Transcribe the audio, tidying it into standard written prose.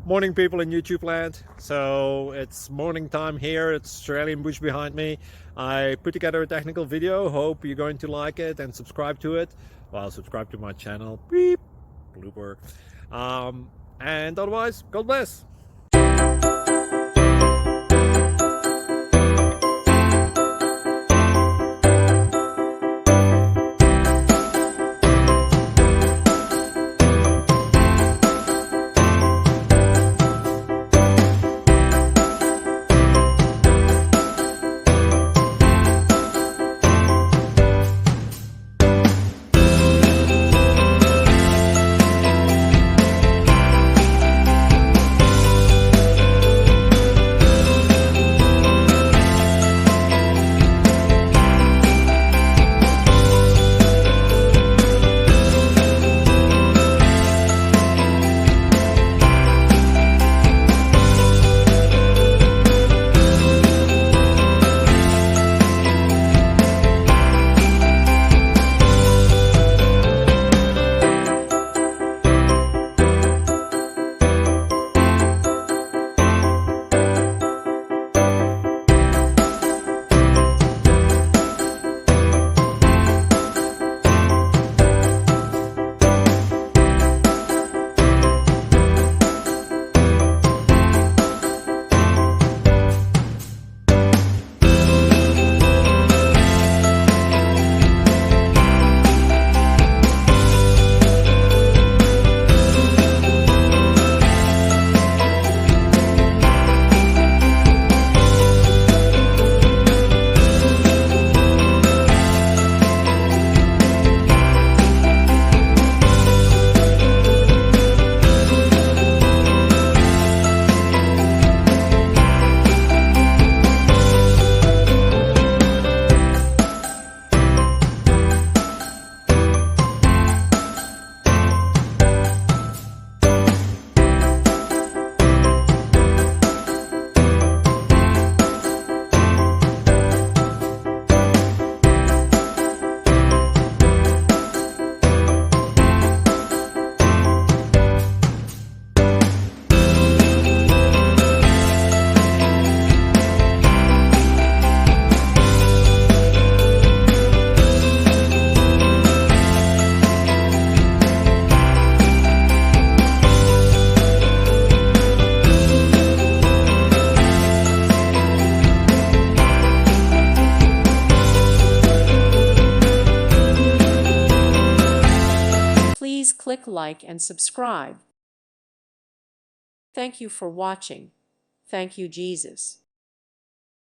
Morning, people in YouTube land. So it's morning time here. It's Australian bush behind me. I put together a technical video. Hope you're going to like it and subscribe to it. Well, subscribe to my channel. Beep. Blooper. And otherwise, God bless. Please click like and subscribe. Thank you for watching. Thank you, Jesus.